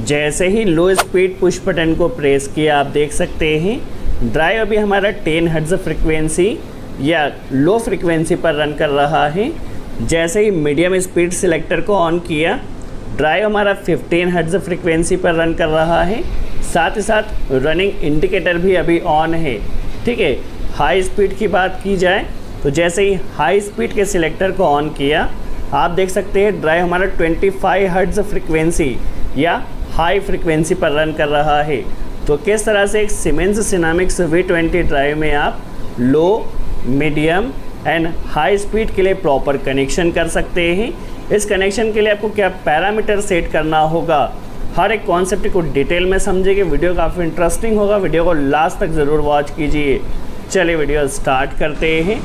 जैसे ही लो speed push button को press किया आप देख सकते हैं ड्राइव अभी हमारा 10 हर्ट्ज फ्रिक्वेंसी या लो फ्रिक्वेंसी पर रन कर रहा है। जैसे ही मीडियम स्पीड सिलेक्टर को ऑन किया ड्राइव हमारा 15 हर्ट्ज फ्रिक्वेंसी पर रन कर रहा है। साथ ही साथ रनिंग इंडिकेटर भी अभी ऑन है। ठीक है, हाई स्पीड की बात की जाए तो जैसे ही हाई स्पीड के सिलेक्टर को ऑन किया आप देख सकते हैं ड्राइव हमारा 25 हर्ट्ज फ्रिक्वेंसी या हाई फ्रिक्वेंसी पर रन कर रहा है। तो किस तरह से एक सीमेंस सिनेमिक्स V20 ड्राइव में आप लो, मीडियम एंड हाई स्पीड के लिए प्रॉपर कनेक्शन कर सकते हैं। इस कनेक्शन के लिए आपको क्या पैरामीटर सेट करना होगा, हर एक कॉन्सेप्ट को डिटेल में समझेंगे। वीडियो काफ़ी इंटरेस्टिंग होगा, वीडियो को लास्ट तक ज़रूर वॉच कीजिए। चलिए वीडियो स्टार्ट करते हैं।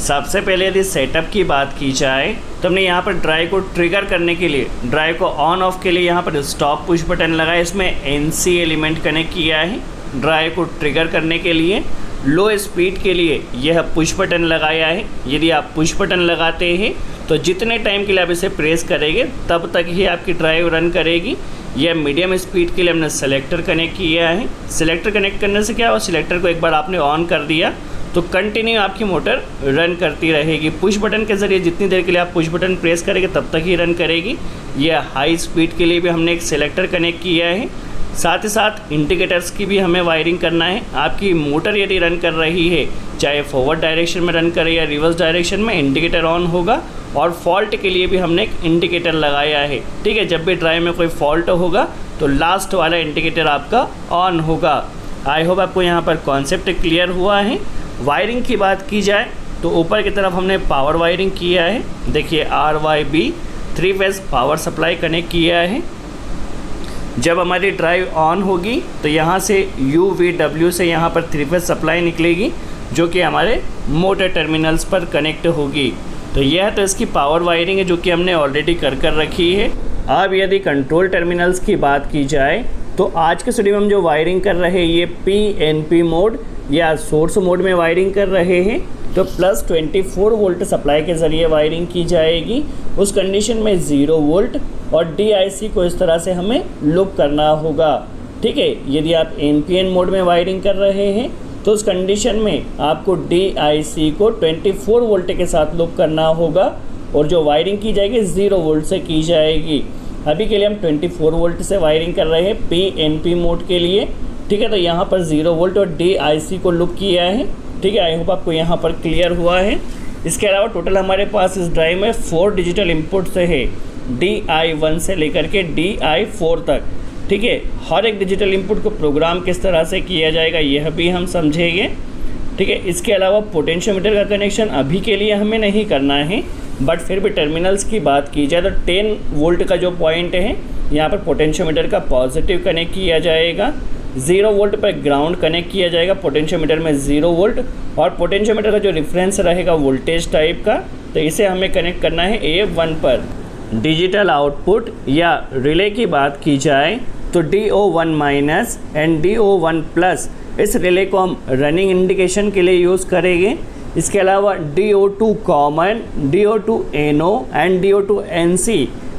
सबसे पहले यदि सेटअप की बात की जाए तो हमने यहाँ पर ड्राइव को ट्रिगर करने के लिए ड्राइव को ऑन ऑफ के लिए यहाँ पर स्टॉप पुश बटन लगाया, इसमें NC एलिमेंट कनेक्ट किया है। ड्राइव को ट्रिगर करने के लिए लो स्पीड के लिए यह पुश बटन लगाया है। यदि आप पुश बटन लगाते हैं तो जितने टाइम के लिए आप इसे प्रेस करेंगे तब तक ही आपकी ड्राइव रन करेगी। यह मीडियम स्पीड के लिए हमने सेलेक्टर कनेक्ट किया है। सेलेक्टर कनेक्ट करने से क्या हो, सिलेक्टर को एक बार आपने ऑन कर दिया तो कंटिन्यू आपकी मोटर रन करती रहेगी। पुश बटन के ज़रिए जितनी देर के लिए आप पुश बटन प्रेस करेंगे तब तक ही रन करेगी। यह हाई स्पीड के लिए भी हमने एक सेलेक्टर कनेक्ट किया है। साथ ही साथ इंडिकेटर्स की भी हमें वायरिंग करना है। आपकी मोटर यदि रन कर रही है, चाहे फॉरवर्ड डायरेक्शन में रन करे या रिवर्स डायरेक्शन में, इंडिकेटर ऑन होगा। और फॉल्ट के लिए भी हमने एक इंडिकेटर लगाया है। ठीक है, जब भी ड्राइव में कोई फॉल्ट होगा तो लास्ट वाला इंडिकेटर आपका ऑन होगा। आई होप आपको यहाँ पर कॉन्सेप्ट क्लियर हुआ है। वायरिंग की बात की जाए तो ऊपर की तरफ हमने पावर वायरिंग किया है। देखिए RYB 3 phase power supply connect किया है। जब हमारी ड्राइव ऑन होगी तो यहाँ से UVW से यहाँ पर 3 फेज सप्लाई निकलेगी जो कि हमारे मोटर टर्मिनल्स पर कनेक्ट होगी। तो यह तो इसकी पावर वायरिंग है जो कि हमने ऑलरेडी कर रखी है। अब यदि कंट्रोल टर्मिनल्स की बात की जाए तो आज के स्टूडियो में हम जो वायरिंग कर रहे हैं ये PNP मोड या सोर्स मोड में वायरिंग कर रहे हैं। तो प्लस 24 वोल्ट सप्लाई के ज़रिए वायरिंग की जाएगी। उस कंडीशन में 0 वोल्ट और DIC को इस तरह से हमें लूप करना होगा। ठीक है, यदि आप NPN मोड में वायरिंग कर रहे हैं तो उस कंडीशन में आपको DIC को 24 वोल्ट के साथ लूप करना होगा और जो वायरिंग की जाएगी 0 वोल्ट से की जाएगी। अभी के लिए हम 24 वोल्ट से वायरिंग कर रहे हैं PNP मोड के लिए। ठीक है, तो यहाँ पर 0 वोल्ट और DIC को लूप किया है। ठीक है, आई होप आपको यहाँ पर क्लियर हुआ है। इसके अलावा टोटल हमारे पास इस ड्राइव में 4 डिजिटल इनपुट्स है, DI1 से लेकर के DI4 तक। ठीक है, हर एक डिजिटल इनपुट को प्रोग्राम किस तरह से किया जाएगा यह भी हम समझेंगे। ठीक है, इसके अलावा पोटेंशियोमीटर का कनेक्शन अभी के लिए हमें नहीं करना है, बट फिर भी टर्मिनल्स की बात की जाए तो 10 वोल्ट का जो पॉइंट है यहाँ पर पोटेंशियोमीटर का पॉजिटिव कनेक्ट किया जाएगा। 0 वोल्ट पर ग्राउंड कनेक्ट किया जाएगा पोटेंशियोमीटर में 0 वोल्ट, और पोटेंशियोमीटर का जो रेफरेंस रहेगा वोल्टेज टाइप का, तो इसे हमें कनेक्ट करना है A1 पर। डिजिटल आउटपुट या रिले की बात की जाए तो DO1 minus and DO1 plus इस रिले को हम रनिंग इंडिकेशन के लिए यूज़ करेंगे। इसके अलावा DO2 common, DO2 NO and DO2 NC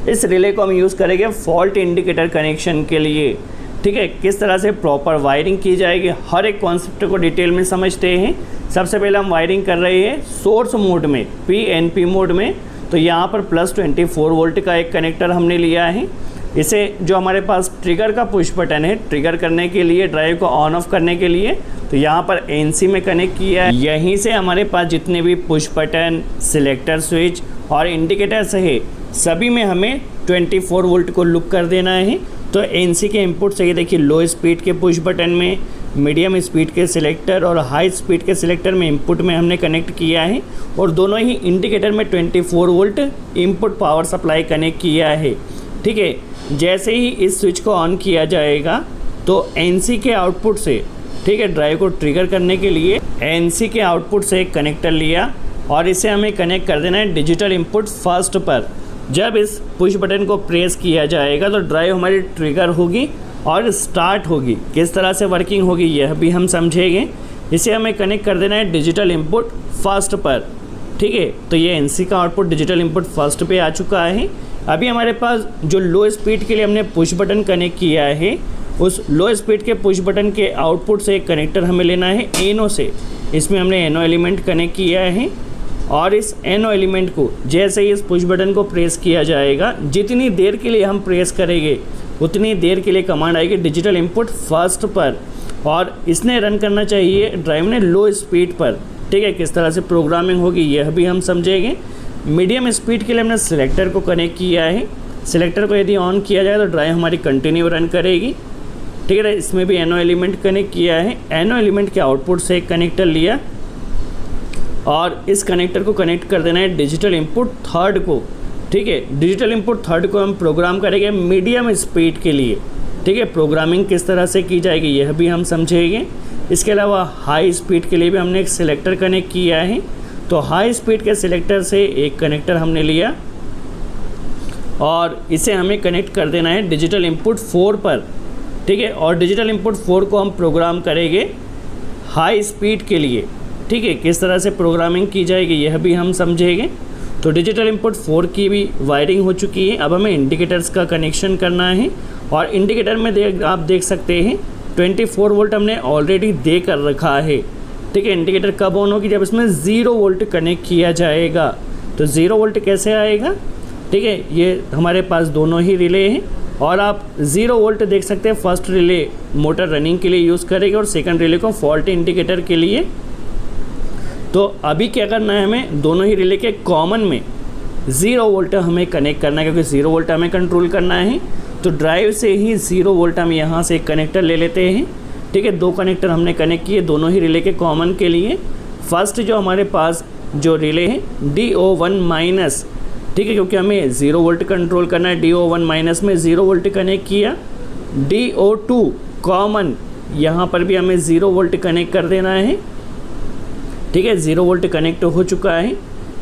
इस रिले को हम यूज़ करेंगे फॉल्ट इंडिकेटर कनेक्शन के लिए। ठीक है, किस तरह से प्रॉपर वायरिंग की जाएगी हर एक कॉन्सेप्ट को डिटेल में समझते हैं। सबसे पहले हम वायरिंग कर रहे हैं सोर्स मोड में, PNP मोड में। तो यहाँ पर प्लस 24 वोल्ट का एक कनेक्टर हमने लिया है। इसे जो हमारे पास ट्रिगर का पुश बटन है, ट्रिगर करने के लिए, ड्राइव को ऑन ऑफ करने के लिए, तो यहाँ पर NC में कनेक्ट किया है। यहीं से हमारे पास जितने भी पुश बटन, सिलेक्टर स्विच और इंडिकेटर्स है सभी में हमें 24 वोल्ट को लूप कर देना है। तो NC के इनपुट से ये देखिए लो स्पीड के पुश बटन में, मीडियम स्पीड के सिलेक्टर और हाई स्पीड के सिलेक्टर में इनपुट में हमने कनेक्ट किया है, और दोनों ही इंडिकेटर में 24 volt input power supply connect किया है। ठीक है, जैसे ही इस स्विच को ऑन किया जाएगा तो NC के आउटपुट से, ठीक है, ड्राइव को ट्रिगर करने के लिए NC के आउटपुट से एक कनेक्टर लिया और इसे हमें कनेक्ट कर देना है डिजिटल इनपुट फर्स्ट पर। जब इस पुश बटन को प्रेस किया जाएगा तो ड्राइव हमारी ट्रिगर होगी और स्टार्ट होगी। किस तरह से वर्किंग होगी यह भी हम समझेंगे। इसे हमें कनेक्ट कर देना है डिजिटल इनपुट फर्स्ट पर। ठीक है, तो ये NC का आउटपुट डिजिटल इनपुट फर्स्ट पे आ चुका है। अभी हमारे पास जो लो स्पीड के लिए हमने पुश बटन कनेक्ट किया है, उस लो स्पीड के पुश बटन के आउटपुट से एक कनेक्टर हमें लेना है एनो से। इसमें हमने एनो एलिमेंट कनेक्ट किया है और इस एनो एलिमेंट को जैसे ही इस पुश बटन को प्रेस किया जाएगा, जितनी देर के लिए हम प्रेस करेंगे उतनी देर के लिए कमांड आएगी डिजिटल इनपुट फर्स्ट पर, और इसने रन करना चाहिए ड्राइव ने लो स्पीड पर। ठीक है, किस तरह से प्रोग्रामिंग होगी यह भी हम समझेंगे। मीडियम स्पीड के लिए हमने सिलेक्टर को कनेक्ट किया है। सिलेक्टर को यदि ऑन किया जाए तो ड्राइव हमारी कंटिन्यू रन करेगी। ठीक है, इसमें भी एनो एलिमेंट कनेक्ट किया है। एनो एलिमेंट के आउटपुट से एक कनेक्टर लिया और इस कनेक्टर को कनेक्ट कर देना है डिजिटल इनपुट थर्ड को। ठीक है, डिजिटल इनपुट थर्ड को हम प्रोग्राम करेंगे मीडियम स्पीड के लिए। ठीक है, प्रोग्रामिंग किस तरह से की जाएगी यह भी हम समझेंगे। इसके अलावा हाई स्पीड के लिए भी हमने एक सिलेक्टर कनेक्ट किया है। तो हाई स्पीड के सिलेक्टर से एक कनेक्टर हमने लिया और इसे हमें कनेक्ट कर देना है डिजिटल इनपुट 4 पर। ठीक है, और डिजिटल इनपुट 4 को हम प्रोग्राम करेंगे हाई स्पीड के लिए। ठीक है, किस तरह से प्रोग्रामिंग की जाएगी यह भी हम समझेंगे। तो डिजिटल इनपुट 4 की भी वायरिंग हो चुकी है। अब हमें इंडिकेटर्स का कनेक्शन करना है और इंडिकेटर में आप देख सकते हैं 24 वोल्ट हमने ऑलरेडी दे कर रखा है। ठीक है, इंडिकेटर कब ऑन होगी? जब इसमें 0 वोल्ट कनेक्ट किया जाएगा। तो 0 वोल्ट कैसे आएगा? ठीक है, ये हमारे पास दोनों ही रिले हैं और आप 0 वोल्ट देख सकते हैं। फर्स्ट रिले मोटर रनिंग के लिए यूज़ करेंगे और सेकंड रिले को फॉल्ट इंडिकेटर के लिए। तो अभी क्या करना है, हमें दोनों ही रिले के कॉमन में 0 वोल्ट हमें कनेक्ट करना है, क्योंकि 0 वोल्ट हमें कंट्रोल करना है। तो ड्राइव से ही 0 वोल्ट हम यहाँ से एक कनेक्टर ले लेते हैं। ठीक है, 2 कनेक्टर हमने कनेक्ट किए दोनों ही रिले के कॉमन के लिए। फर्स्ट जो हमारे पास जो रिले है DO1 माइनस, ठीक है, क्योंकि हमें 0 वोल्ट कंट्रोल करना है। DO1 माइनस में 0 वोल्ट कनेक्ट किया। DO2 कॉमन, यहाँ पर भी हमें 0 वोल्ट कनेक्ट कर देना है। ठीक है, 0 वोल्ट कनेक्ट हो चुका है।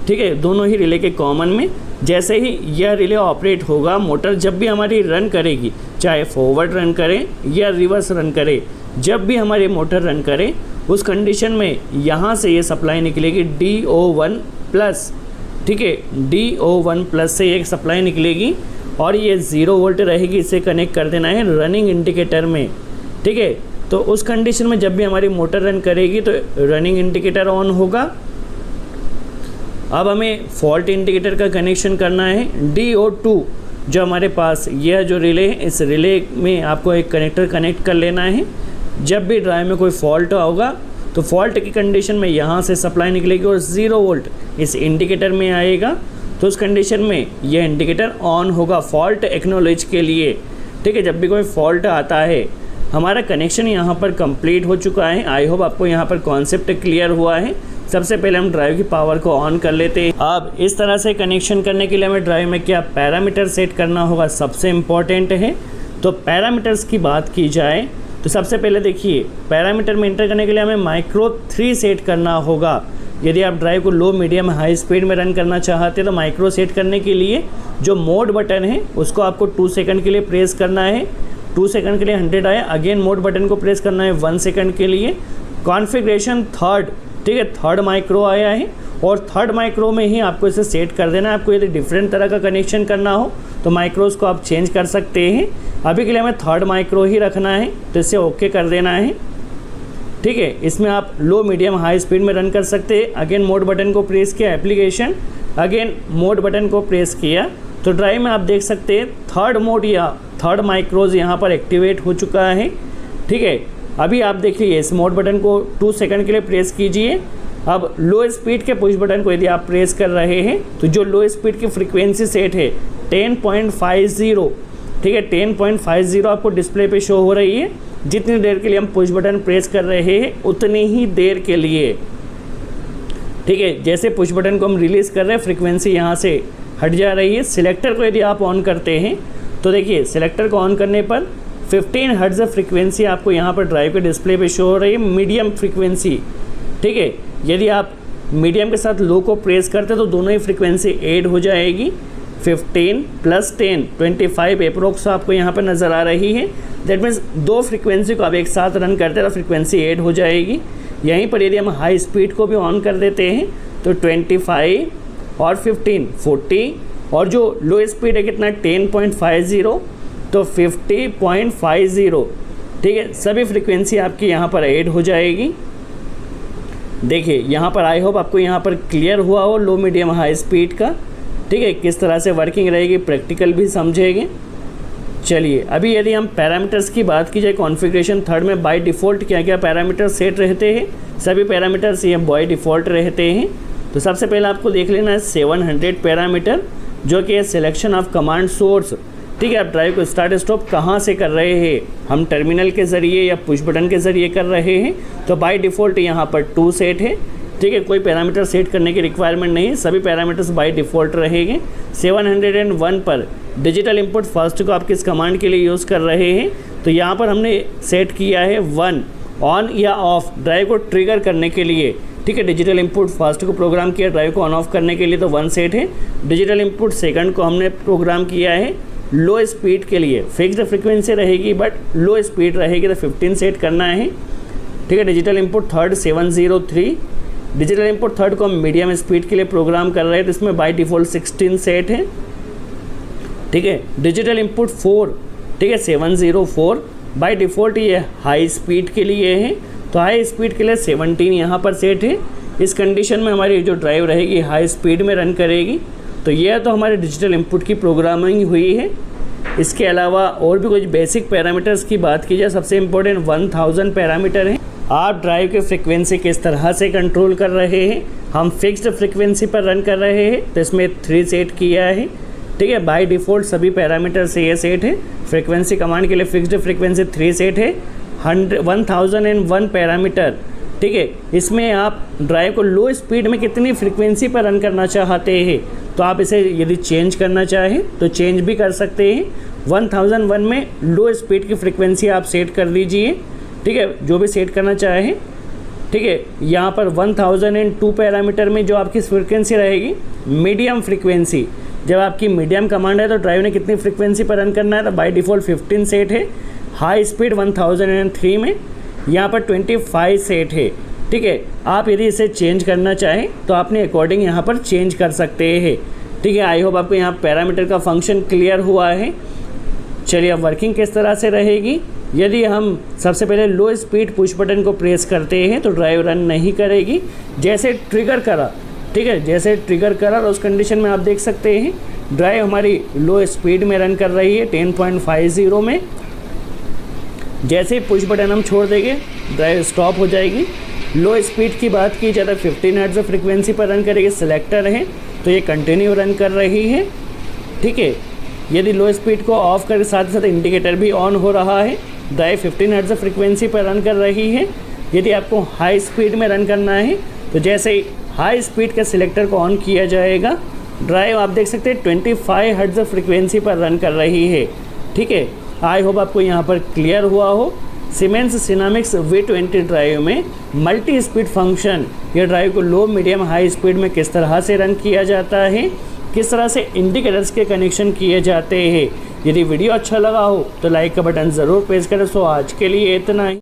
ठीक है, दोनों ही रिले के कॉमन में। जैसे ही यह रिले ऑपरेट होगा, मोटर जब भी हमारी रन करेगी, चाहे फॉरवर्ड रन करे या रिवर्स रन करे, जब भी हमारी मोटर रन करे उस कंडीशन में यहाँ से ये सप्लाई निकलेगी DO1 प्लस। ठीक है, DO1 प्लस से एक सप्लाई निकलेगी और ये 0 वोल्ट रहेगी। इसे कनेक्ट कर देना है रनिंग इंडिकेटर में। ठीक है, तो उस कंडीशन में जब भी हमारी मोटर रन करेगी तो रनिंग इंडिकेटर ऑन होगा। अब हमें फॉल्ट इंडिकेटर का कनेक्शन करना है। DO2 जो हमारे पास यह जो रिले है, इस रिले में आपको एक कनेक्टर कनेक्ट कर लेना है। जब भी ड्राइव में कोई फॉल्ट होगा तो फॉल्ट की कंडीशन में यहाँ से सप्लाई निकलेगी और 0 वोल्ट इस इंडिकेटर में आएगा। तो उस कंडीशन में यह इंडिकेटर ऑन होगा फॉल्ट एक्नॉलेज के लिए। ठीक है, जब भी कोई फॉल्ट आता है। हमारा कनेक्शन यहाँ पर कंप्लीट हो चुका है। आई होप आपको यहाँ पर कॉन्सेप्ट क्लियर हुआ है। सबसे पहले हम ड्राइव की पावर को ऑन कर लेते हैं। अब इस तरह से कनेक्शन करने के लिए हमें ड्राइव में क्या पैरामीटर सेट करना होगा, सबसे इम्पॉर्टेंट है। तो पैरामीटर्स की बात की जाए तो सबसे पहले देखिए, पैरामीटर में एंटर करने के लिए हमें माइक्रो 3 सेट करना होगा। यदि आप ड्राइव को लो, मीडियम, हाई स्पीड में रन करना चाहते हैं तो माइक्रो सेट करने के लिए जो मोड बटन है उसको आपको 2 सेकंड के लिए प्रेस करना है। 2 सेकंड के लिए 100 आया। अगेन मोड बटन को प्रेस करना है 1 सेकंड के लिए। कॉन्फ़िगरेशन थर्ड, ठीक है, थर्ड माइक्रो आया है और थर्ड माइक्रो में ही आपको इसे सेट कर देना है। आपको यदि डिफरेंट तरह का कनेक्शन करना हो तो माइक्रोज़ को आप चेंज कर सकते हैं। अभी के लिए हमें थर्ड माइक्रो ही रखना है, तो इसे ओके कर देना है। ठीक है, इसमें आप लो, मीडियम, हाई स्पीड में रन कर सकते हैं। अगेन मोड बटन को प्रेस किया, एप्लीकेशन, अगेन मोड बटन को प्रेस किया तो ड्राइव में आप देख सकते हैं थर्ड मोड या थर्ड माइक्रोज़ यहाँ पर एक्टिवेट हो चुका है। ठीक है, अभी आप देखिए इस मोड बटन को 2 सेकंड के लिए प्रेस कीजिए। अब लो स्पीड के पुश बटन को यदि आप प्रेस कर रहे हैं तो जो लो स्पीड की फ्रीक्वेंसी सेट है 10.50, ठीक है, 10.50 आपको डिस्प्ले पे शो हो रही है। जितनी देर के लिए हम पुश बटन प्रेस कर रहे हैं उतनी ही देर के लिए। ठीक है, जैसे पुश बटन को हम रिलीज़ कर रहे हैं फ्रीक्वेंसी यहाँ से हट जा रही है। सिलेक्टर को यदि आप ऑन करते हैं तो देखिए सिलेक्टर को ऑन करने पर 15 हर्ट्ज़ फ्रीक्वेंसी आपको यहाँ पर ड्राइव के डिस्प्ले पे शो हो रही है, मीडियम फ्रीक्वेंसी। ठीक है, यदि आप मीडियम के साथ लो को प्रेस करते तो दोनों ही फ्रीक्वेंसी ऐड हो जाएगी। 15 + 10 25 अप्रोक्स आपको यहाँ पर नज़र आ रही है। दैट मीन्स 2 फ्रीक्वेंसी को आप एक साथ रन करते हैं तो फ्रीक्वेंसी ऐड हो जाएगी। यहीं पर यदि हम हाई स्पीड को भी ऑन कर देते हैं तो 25 और 15 40 और जो लो स्पीड है कितना 10.50 तो 50.50, ठीक है। सभी फ्रीक्वेंसी आपकी यहाँ पर ऐड हो जाएगी। देखिए यहाँ पर आई होप आपको यहाँ पर क्लियर हुआ हो लो मीडियम हाई स्पीड का, ठीक है, किस तरह से वर्किंग रहेगी, प्रैक्टिकल भी समझेंगे। चलिए अभी यदि हम पैरामीटर्स की बात की जाए कॉन्फ़िगरेशन थर्ड में बाय डिफ़ॉल्ट क्या क्या पैरामीटर सेट रहते हैं, सभी पैरामीटर्स ये बाय डिफ़ॉल्ट रहते हैं। तो सबसे पहले आपको देख लेना है 700 पैरामीटर जो कि है सिलेक्शन ऑफ कमांड सोर्स, ठीक है। आप ड्राइव को स्टार्ट स्टॉप कहाँ से कर रहे हैं, हम टर्मिनल के ज़रिए या पुश बटन के ज़रिए कर रहे हैं, तो बाय डिफ़ॉल्ट यहाँ पर 2 सेट है, ठीक है। कोई पैरामीटर सेट करने की रिक्वायरमेंट नहीं है, सभी पैरामीटर्स बाय डिफ़ॉल्ट रहेंगे। 701 पर डिजिटल इनपुट फर्स्ट को आप किस कमांड के लिए यूज़ कर रहे हैं, तो यहाँ पर हमने सेट किया है 1 ऑन या ऑफ ड्राइव को ट्रिगर करने के लिए, ठीक है। डिजिटल इनपुट फर्स्ट को प्रोग्राम किया ड्राइव को ऑन ऑफ करने के लिए, तो 1 सेट है। डिजिटल इनपुट सेकंड को हमने प्रोग्राम किया है लो स्पीड के लिए, फिक्स्ड फ्रीक्वेंसी रहेगी बट लो स्पीड रहेगी, तो 15 सेट करना है, ठीक है। Digital input third 703, digital input third को हम मीडियम स्पीड के लिए प्रोग्राम कर रहे हैं, तो इसमें बाय डिफ़ॉल्ट 16 सेट है, ठीक है। डिजिटल इनपुट 4, ठीक है, 704 बाय डिफ़ॉल्ट ये हाई स्पीड के लिए है, तो हाई स्पीड के लिए 17 यहाँ पर सेट है। इस कंडीशन में हमारी जो ड्राइव रहेगी हाई स्पीड में रन करेगी। तो यह तो हमारे डिजिटल इनपुट की प्रोग्रामिंग हुई है। इसके अलावा और भी कुछ बेसिक पैरामीटर्स की बात की जाए, सबसे इम्पोर्टेंट 1000 पैरामीटर हैं। आप ड्राइव के फ्रीक्वेंसी किस तरह से कंट्रोल कर रहे हैं, हम फिक्स्ड फ्रीक्वेंसी पर रन कर रहे हैं, तो इसमें 3 सेट किया है, ठीक है। बाय डिफ़ॉल्ट सभी पैरामीटर से ये सेट है। फ्रीक्वेंसी कमांड के लिए फिक्स्ड फ्रीक्वेंसी 3 सेट है। 1001 पैरामीटर, ठीक है। इसमें आप ड्राइव को लो स्पीड में कितनी फ्रीक्वेंसी पर रन करना चाहते हैं, तो आप इसे यदि चेंज करना चाहें तो चेंज भी कर सकते हैं। 1001 में लो स्पीड की फ्रीक्वेंसी आप सेट कर दीजिए, ठीक है, जो भी सेट करना चाहें, ठीक है। यहाँ पर 1002 पैरामीटर में जो आपकी फ्रीक्वेंसी रहेगी मीडियम फ्रीक्वेंसी, जब आपकी मीडियम कमांड है तो ड्राइव ने कितनी फ्रीक्वेंसी पर रन करना है, तो बाय डिफ़ॉल्ट 15 सेट है। हाई स्पीड 1003 में यहाँ पर 25 सेट है, ठीक है। आप यदि इसे चेंज करना चाहें तो आपने अकॉर्डिंग यहाँ पर चेंज कर सकते हैं, ठीक है। आई होप आपको यहाँ पैरामीटर का फंक्शन क्लियर हुआ है। चलिए अब वर्किंग किस तरह से रहेगी। यदि हम सबसे पहले लो स्पीड पुश बटन को प्रेस करते हैं तो ड्राइव रन नहीं करेगी। जैसे ट्रिगर करा, ठीक है, जैसे ट्रिगर करा तो उस कंडीशन में आप देख सकते हैं ड्राइव हमारी लो स्पीड में रन कर रही है 10.50 में। जैसे ही पुश बटन हम छोड़ देंगे ड्राइव स्टॉप हो जाएगी। लो स्पीड की बात की जाए तो 15 हर्ट्ज फ्रीक्वेंसी पर रन करेगी, सिलेक्टर है तो ये कंटिन्यू रन कर रही है, ठीक है। यदि लो स्पीड को ऑफ कर साथ ही साथ इंडिकेटर भी ऑन हो रहा है, ड्राइव 15 हर्ट्ज फ्रीक्वेंसी पर रन कर रही है। यदि आपको हाई स्पीड में रन करना है तो जैसे ही हाई स्पीड के सिलेक्टर को ऑन किया जाएगा ड्राइव आप देख सकते हैं 25 हर्ट्ज फ्रीक्वेंसी पर रन कर रही है, ठीक है। आई होप आपको यहाँ पर क्लियर हुआ हो। सीमेंस सिनेमिक्स V20 ड्राइव में मल्टी स्पीड फंक्शन, यह ड्राइव को लो मीडियम हाई स्पीड में किस तरह से रन किया जाता है, किस तरह से इंडिकेटर्स के कनेक्शन किए जाते हैं। यदि वीडियो अच्छा लगा हो तो लाइक का बटन ज़रूर प्रेस करें। सो आज के लिए इतना ही।